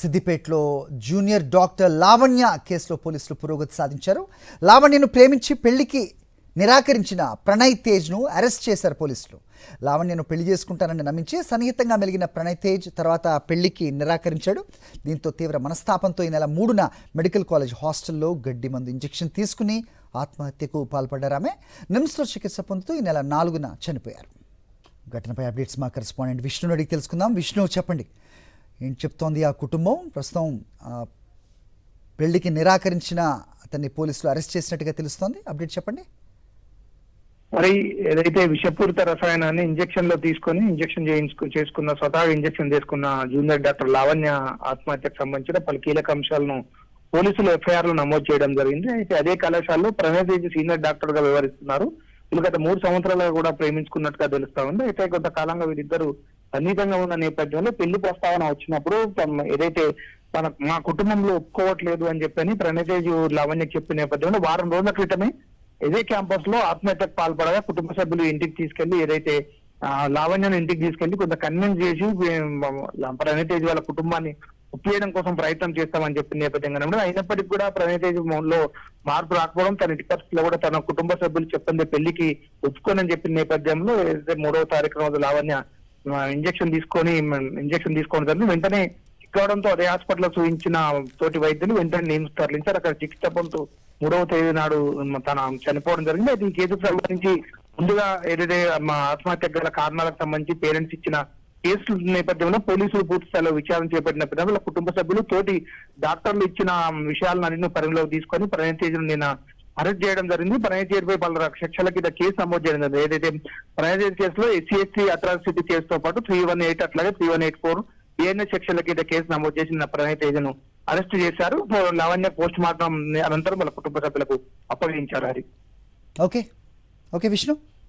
సిద్దిపేటలో junior doctor Lavanya కేసులో పోలీసులు పురోగతి సాధించారు. లావణ్యను ప్రేమించి పెళ్లికి నిరాకరించిన ప్రణయ్ తేజ్ను అరెస్ట్ చేశారు పోలీసులు. లావణ్యను పెళ్లి చేసుకుంటానని నమ్మించి సన్నిహితంగా మెలిగిన ప్రణయ్ తేజ్ తర్వాత పెళ్లికి నిరాకరించాడు. దీంతో తీవ్ర మనస్తాపంతో ఈ నెల 3న మెడికల్ కాలేజ్ హాస్టల్లో గడ్డి మందు ఇంజెక్షన్ తీసుకుని ఆత్మహత్యకు పాల్పడ్డారు. ఆమె నిమ్స్లో చికిత్స పొందుతూ ఈ నెల 4న చనిపోయారు. ఘటనపై అప్డేట్స్ మా కరెస్పాండెంట్ విష్ణుని అడిగి తెలుసుకుందాం. విష్ణు, చెప్పండి, ఏం చెప్తోంది ఆ కుటుంబం? ప్రస్తుతం పెళ్లికి నిరాకరించిన అతన్ని పోలీసులు అరెస్ట్ చేసినట్టుగా తెలుస్తోంది. అప్డేట్ చెప్పండి. మరి ఏదైతే విషపూరిత రసాయనాన్ని ఇంజెక్షన్ లో తీసుకొని ఇంజెక్షన్ చేసుకున్న స్వతహా ఇంజెక్షన్ చేసుకున్న జూనియర్ డాక్టర్ లావణ్య ఆత్మహత్యకు సంబంధించిన పలు కీలక అంశాలను పోలీసులు ఎఫ్ఐఆర్ లో నమోదు చేయడం జరిగింది. అయితే అదే కళాశాలలో ప్రణయ్ తేజ్ సీనియర్ డాక్టర్ గా వ్యవహరిస్తున్నారు. వీళ్ళు గత 3 సంవత్సరాలుగా కూడా ప్రేమించుకున్నట్టుగా తెలుస్తా ఉంది. అయితే కొంతకాలంగా వీరిద్దరు సన్నిహితంగా ఉన్న నేపథ్యంలో పెళ్లి ప్రస్తావన వచ్చినప్పుడు ఏదైతే మా కుటుంబంలో ఒప్పుకోవట్లేదు అని చెప్పని ప్రణయ్ తేజ్ లావణ్యకి చెప్పిన నేపథ్యంలో వారం రోజుల క్రితమే ఇదే క్యాంపస్ లో ఆత్మహత్యకు పాల్పడగా కుటుంబ సభ్యులు ఇంటికి తీసుకెళ్లి ఏదైతే లావణ్యను ఇంటికి తీసుకెళ్లి కొంత కన్విన్స్ చేసి ప్రణయ్ తేజ్ వాళ్ళ కుటుంబాన్ని ఒప్పియడం కోసం ప్రయత్నం చేస్తామని చెప్పిన నేపథ్యంగా అయినప్పటికీ కూడా ప్రణయ్ తేజ్ లో మార్పు రాకపోవడం, తన ఇంటి పరిస్థితిలో కూడా తన కుటుంబ సభ్యులు చెప్పండి పెళ్లికి ఒప్పుకోనని చెప్పిన నేపథ్యంలో ఏదైతే 3వ తారీఖు రోజు లావణ్య ఇంజెక్షన్ తీసుకోవడం జరిగింది. వెంటనే కావడంతో అదే హాస్పిటల్లో చూపించిన తోటి వైద్యులు వెంటనే నిమ్స్ తరలించారు. అక్కడ చికిత్స పొందుతూ 3వ తేదీ నాడు తన చనిపోవడం జరిగింది. అయితే ఈ కేసుకు సంబంధించి ముందుగా ఏదైతే ఆత్మహత్య గల కారణాలకు సంబంధించి పేరెంట్స్ ఇచ్చిన కేసు నేపథ్యంలో పోలీసులు పూర్తి స్థాయిలో విచారణ చేపట్టిన నేపథ్యంలో కుటుంబ సభ్యులు తోటి డాక్టర్లు ఇచ్చిన విషయాలను అన్ని పరిగణలోకి తీసుకొని ప్రణయ్ తేజ్ను నిన్న అరెస్ట్ చేయడం జరిగింది. ప్రణయ్ తేజ్ పై పలు సెక్షన్ల కింద కేసు నమోదు చేయడం జరిగింది. ఏదైతే ప్రణయ్ తేజ్ కేసులో SC/ST అట్రాసిటీ కేసుతో పాటు 318 అట్లాగే 3184 ANS సెక్షన్ల కింద కేసు నమోదు చేసిన ప్రణయ్ తేజ్ను అరెస్ట్ చేశారు. లావణ్య పోస్ట్ మార్టం అనంతరం వాళ్ళ కుటుంబ సభ్యులకు అప్పగించారు. ఓకే విష్ణు.